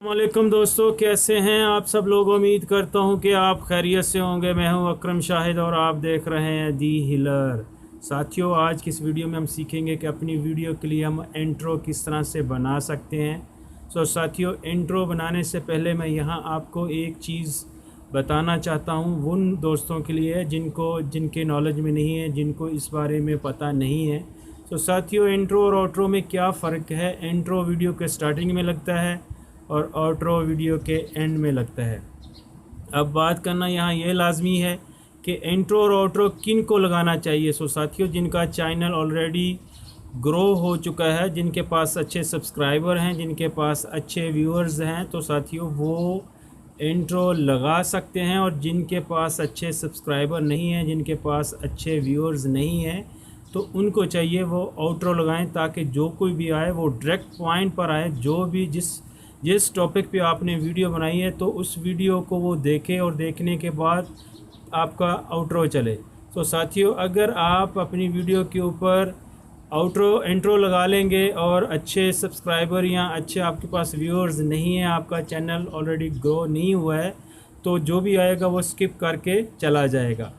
वालेकुम दोस्तों, कैसे हैं आप सब लोग। उम्मीद करता हूं कि आप खैरियत से होंगे। मैं हूं अकरम शाहिद और आप देख रहे हैं दी हिलर। साथियों, आज की इस वीडियो में हम सीखेंगे कि अपनी वीडियो के लिए हम इंट्रो किस तरह से बना सकते हैं। साथियों, इंट्रो बनाने से पहले मैं यहां आपको एक चीज़ बताना चाहता हूं उन दोस्तों के लिए जिनके नॉलेज में नहीं है, जिनको इस बारे में पता नहीं है। साथियों, इंट्रो और आउट्रो में क्या फ़र्क है। इंट्रो वीडियो के स्टार्टिंग में लगता है और आउट्रो वीडियो के एंड में लगता है। अब बात करना यहाँ ये लाजमी है कि इंट्रो और आउट्रो किन को लगाना चाहिए। साथियों, जिनका चैनल ऑलरेडी ग्रो हो चुका है, जिनके पास अच्छे सब्सक्राइबर हैं, जिनके पास अच्छे व्यूअर्स हैं, तो साथियों वो इंट्रो लगा सकते हैं। और जिनके पास अच्छे सब्सक्राइबर नहीं हैं, जिनके पास अच्छे व्यूअर्स नहीं हैं, तो उनको चाहिए वो आउट्रो लगाएं, ताकि जो कोई भी आए वो डायरेक्ट पॉइंट पर आए। जो भी जिस टॉपिक पे आपने वीडियो बनाई है, तो उस वीडियो को वो देखे और देखने के बाद आपका आउट्रो चले। साथियों, अगर आप अपनी वीडियो के ऊपर इंट्रो लगा लेंगे और अच्छे सब्सक्राइबर या अच्छे आपके पास व्यूअर्स नहीं है, आपका चैनल ऑलरेडी ग्रो नहीं हुआ है, तो जो भी आएगा वो स्किप करके चला जाएगा।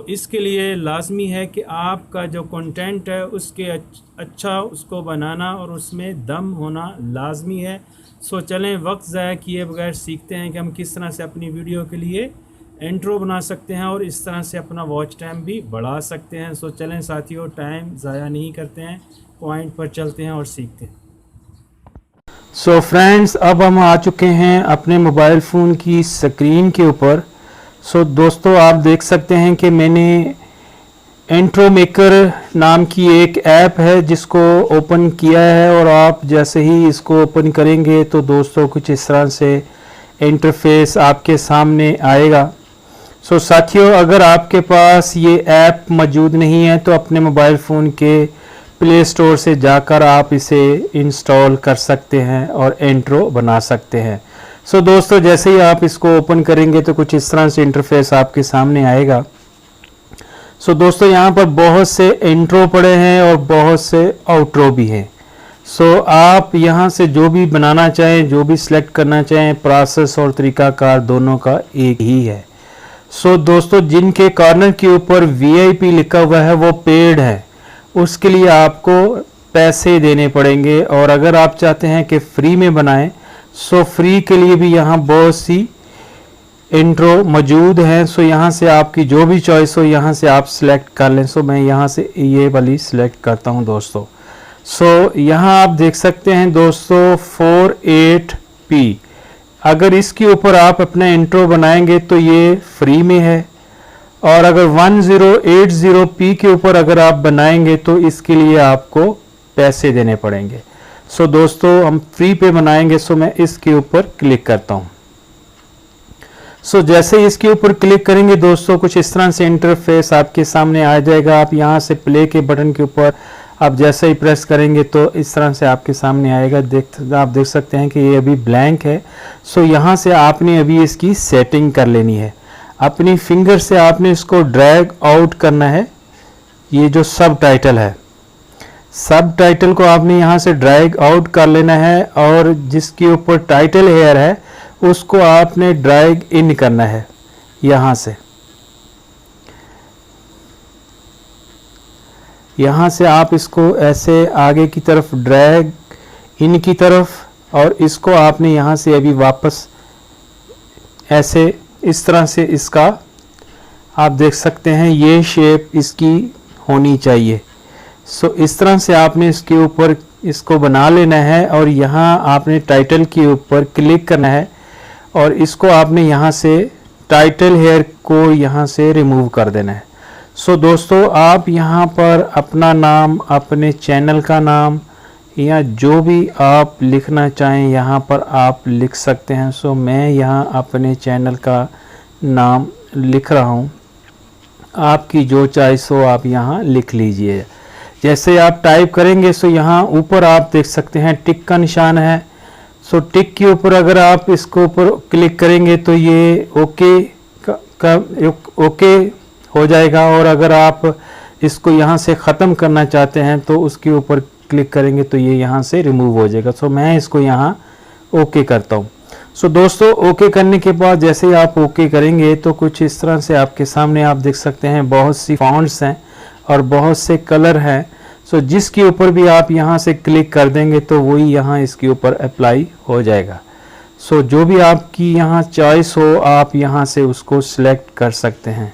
इसके लिए लाजमी है कि आपका जो कंटेंट है उसके अच्छा उसको बनाना और उसमें दम होना लाजमी है। चलें, वक्त ज़ाया किए बगैर सीखते हैं कि हम किस तरह से अपनी वीडियो के लिए इंट्रो बना सकते हैं और इस तरह से अपना वॉच टाइम भी बढ़ा सकते हैं। चलें साथियों, टाइम ज़ाया नहीं करते हैं, पॉइंट पर चलते हैं और सीखते हैं। फ्रेंड्स, अब हम आ चुके हैं अपने मोबाइल फ़ोन की स्क्रीन के ऊपर। दोस्तों, आप देख सकते हैं कि मैंने इंट्रो मेकर नाम की एक ऐप है जिसको ओपन किया है, और आप जैसे ही इसको ओपन करेंगे तो दोस्तों कुछ इस तरह से इंटरफेस आपके सामने आएगा। साथियों, अगर आपके पास ये ऐप मौजूद नहीं है तो अपने मोबाइल फ़ोन के प्ले स्टोर से जाकर आप इसे इंस्टॉल कर सकते हैं और इंट्रो बना सकते हैं। दोस्तों, जैसे ही आप इसको ओपन करेंगे तो कुछ इस तरह से इंटरफेस आपके सामने आएगा। दोस्तों, यहाँ पर बहुत से इंट्रो पड़े हैं और बहुत से आउट्रो भी हैं। आप यहाँ से जो भी बनाना चाहें, जो भी सिलेक्ट करना चाहें, प्रोसेस और तरीकाकार दोनों का एक ही है। दोस्तों, जिनके कॉर्नर के ऊपर VIP लिखा हुआ है वो पेड है, उसके लिए आपको पैसे देने पड़ेंगे। और अगर आप चाहते हैं कि फ्री में बनाएं, फ्री के लिए भी यहाँ बहुत सी इंट्रो मौजूद हैं। यहाँ से आपकी जो भी चॉइस हो यहाँ से आप सिलेक्ट कर लें। मैं यहाँ से ये वाली सिलेक्ट करता हूँ दोस्तों। यहाँ आप देख सकते हैं दोस्तों 48p। अगर इसके ऊपर आप अपना इंट्रो बनाएंगे तो ये फ्री में है, और अगर 1080p के ऊपर अगर आप बनाएंगे तो इसके लिए आपको पैसे देने पड़ेंगे। दोस्तों, हम फ्री पे बनाएंगे। मैं इसके ऊपर क्लिक करता हूँ। जैसे इसके ऊपर क्लिक करेंगे दोस्तों, कुछ इस तरह से इंटरफेस आपके सामने आ जाएगा। आप यहाँ से प्ले के बटन के ऊपर आप जैसे ही प्रेस करेंगे तो इस तरह से आपके सामने आएगा। आप देख सकते हैं कि ये अभी ब्लैंक है। यहाँ से आपने अभी इसकी सेटिंग कर लेनी है। अपनी फिंगर से आपने इसको ड्रैग आउट करना है। ये जो सब टाइटल है, सब टाइटल को आपने यहाँ से ड्रैग आउट कर लेना है, और जिसके ऊपर टाइटल हेयर है उसको आपने ड्रैग इन करना है। यहाँ से आप इसको ऐसे आगे की तरफ ड्रैग इन की तरफ, और इसको आपने यहाँ से अभी वापस ऐसे इस तरह से इसका आप देख सकते हैं ये शेप इसकी होनी चाहिए। इस तरह से आपने इसके ऊपर इसको बना लेना है, और यहाँ आपने टाइटल के ऊपर क्लिक करना है, और इसको आपने यहाँ से टाइटल हेयर को यहाँ से रिमूव कर देना है। दोस्तों, आप यहाँ पर अपना नाम, अपने चैनल का नाम या जो भी आप लिखना चाहें यहाँ पर आप लिख सकते हैं। मैं यहाँ अपने चैनल का नाम लिख रहा हूँ। आपकी जो चॉइस हो आप यहाँ लिख लीजिए। जैसे आप टाइप करेंगे यहाँ ऊपर आप देख सकते हैं टिक का निशान है। टिक के ऊपर अगर आप इसको ऊपर क्लिक करेंगे तो ये ओके हो जाएगा, और अगर आप इसको यहाँ से ख़त्म करना चाहते हैं तो उसके ऊपर क्लिक करेंगे तो ये यहाँ से रिमूव हो जाएगा। मैं इसको यहाँ ओके करता हूँ। सो दोस्तों ओके करने के बाद जैसे ही आप ओके करेंगे तो कुछ इस तरह से आपके सामने आप देख सकते हैं बहुत सी फॉन्ट्स हैं और बहुत से कलर हैं। सो जिसके ऊपर भी आप यहाँ से क्लिक कर देंगे तो वही यहाँ इसके ऊपर अप्लाई हो जाएगा। सो जो भी आपकी यहाँ चॉइस हो आप यहाँ से उसको सिलेक्ट कर सकते हैं।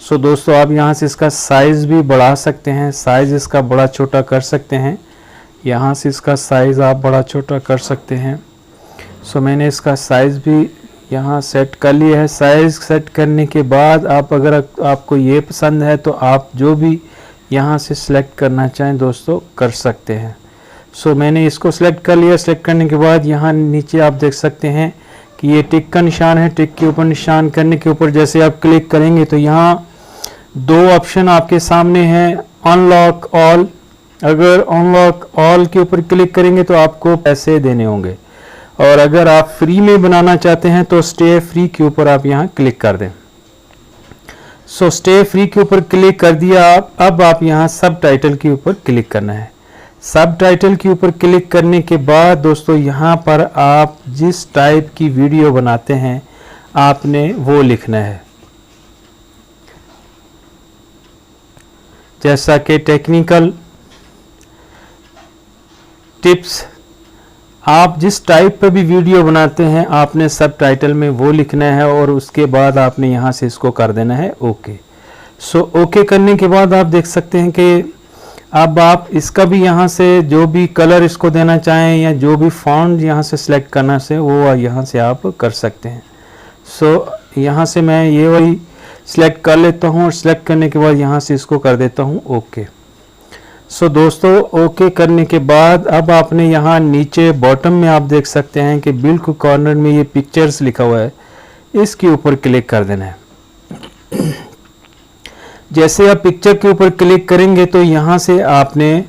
सो दोस्तों आप यहाँ से इसका साइज़ भी बढ़ा सकते हैं, साइज़ इसका बड़ा छोटा कर सकते हैं। यहाँ से इसका साइज़ आप बड़ा छोटा कर सकते हैं। सो मैंने इसका साइज़ भी यहाँ सेट कर लिया है। साइज़ सेट करने के बाद आप अगर आपको ये पसंद है तो आप जो भी यहाँ से सिलेक्ट करना चाहें दोस्तों कर सकते हैं। सो मैंने इसको सिलेक्ट कर लिया। सिलेक्ट करने के बाद यहाँ नीचे आप देख सकते हैं कि ये टिक का निशान है। टिक के ऊपर निशान करने के ऊपर जैसे आप क्लिक करेंगे तो यहाँ दो ऑप्शन आपके सामने हैं, अनलॉक ऑल। अगर अनलॉक ऑल के ऊपर क्लिक करेंगे तो आपको पैसे देने होंगे, और अगर आप फ्री में बनाना चाहते हैं तो स्टे फ्री के ऊपर आप यहाँ क्लिक कर दें। सो स्टे फ्री के ऊपर क्लिक कर दिया आप। अब आप यहाँ सब टाइटल के ऊपर क्लिक करना है। सब टाइटल के ऊपर क्लिक करने के बाद दोस्तों यहाँ पर आप जिस टाइप की वीडियो बनाते हैं आपने वो लिखना है, जैसा कि टेक्निकल टिप्स। आप जिस टाइप पर भी वीडियो बनाते हैं आपने सब टाइटल में वो लिखना है और उसके बाद आपने यहाँ से इसको कर देना है ओके। सो ओके करने के बाद आप देख सकते हैं कि अब आप इसका भी यहाँ से जो भी कलर इसको देना चाहें या जो भी फॉन्ट यहाँ से सिलेक्ट करना से वो यहाँ से आप कर सकते हैं। सो यहाँ से मैं ये वाली सिलेक्ट कर लेता हूँ और सिलेक्ट करने के बाद यहाँ से इसको कर देता हूँ ओके। सो दोस्तों ओके करने के बाद अब आपने यहाँ नीचे बॉटम में आप देख सकते हैं कि बिल्कुल कॉर्नर में ये पिक्चर्स लिखा हुआ है, इसके ऊपर क्लिक कर देना है। जैसे आप पिक्चर के ऊपर क्लिक करेंगे तो यहाँ से आपने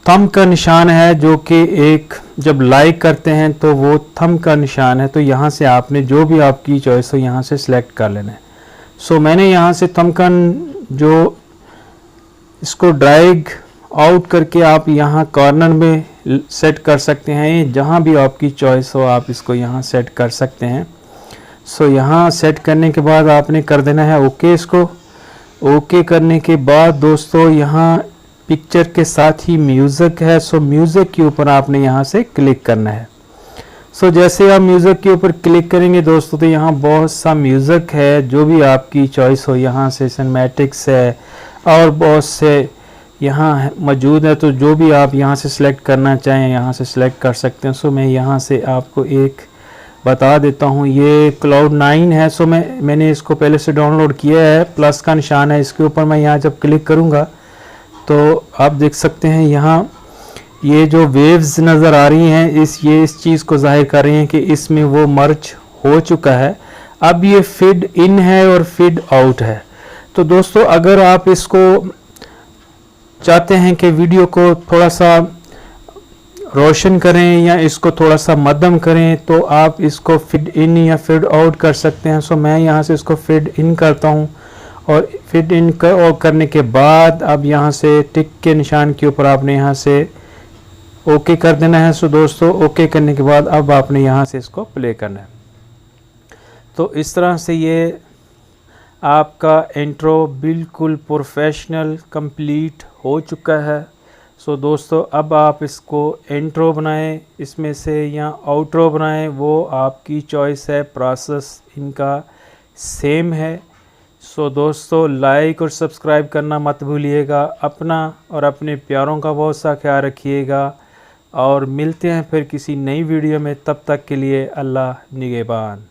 थंब का निशान है जो कि एक जब लाइक करते हैं तो वो थंब का निशान है, तो यहाँ से आपने जो भी आपकी चॉइस हो यहाँ से सिलेक्ट कर लेना है। सो मैंने यहाँ से थंब का जो इसको ड्रैग आउट करके आप यहाँ कॉर्नर में सेट कर सकते हैं, जहाँ भी आपकी चॉइस हो आप इसको यहाँ सेट कर सकते हैं। सो यहाँ सेट करने के बाद आपने कर देना है ओके। इसको ओके करने के बाद दोस्तों यहाँ पिक्चर के साथ ही म्यूज़िक है। सो म्यूज़िक के ऊपर आपने यहाँ से क्लिक करना है। सो जैसे आप म्यूज़िक के ऊपर क्लिक करेंगे दोस्तों तो यहाँ बहुत सा म्यूज़िक है, जो भी आपकी चॉइस हो यहाँ से सिनेमैटिक्स है और बहुत से यहाँ मौजूद है, तो जो भी आप यहाँ से सिलेक्ट करना चाहें यहाँ से सिलेक्ट कर सकते हैं। सो मैं यहाँ से आपको एक बता देता हूँ, ये Cloud9 है। सो मैंने इसको पहले से डाउनलोड किया है, प्लस का निशान है इसके ऊपर। मैं यहाँ जब क्लिक करूँगा तो आप देख सकते हैं यहाँ ये जो वेव्स नज़र आ रही हैं ये इस चीज़ को जाहिर कर रही हैं कि इसमें वो मर्ज हो चुका है। अब ये फीड इन है और फीड आउट है। तो दोस्तों अगर आप इसको चाहते हैं कि वीडियो को थोड़ा सा रोशन करें या इसको थोड़ा सा मध्यम करें तो आप इसको फीड इन या फीड आउट कर सकते हैं। सो मैं यहाँ से इसको फीड इन करता हूँ और फीड इन करने के बाद अब यहाँ से टिक के निशान के ऊपर आपने यहाँ से ओके कर देना है। सो दोस्तों ओके करने के बाद अब आपने यहाँ से इसको प्ले करना है। तो इस तरह से ये आपका इंट्रो बिल्कुल प्रोफेशनल कंप्लीट हो चुका है। सो दोस्तों अब आप इसको इंट्रो बनाएं इसमें से या आउट्रो बनाएं, वो आपकी चॉइस है। प्रोसेस इनका सेम है। सो दोस्तों लाइक और सब्सक्राइब करना मत भूलिएगा। अपना और अपने प्यारों का बहुत सा ख्याल रखिएगा और मिलते हैं फिर किसी नई वीडियो में। तब तक के लिए अल्लाह निगहबान।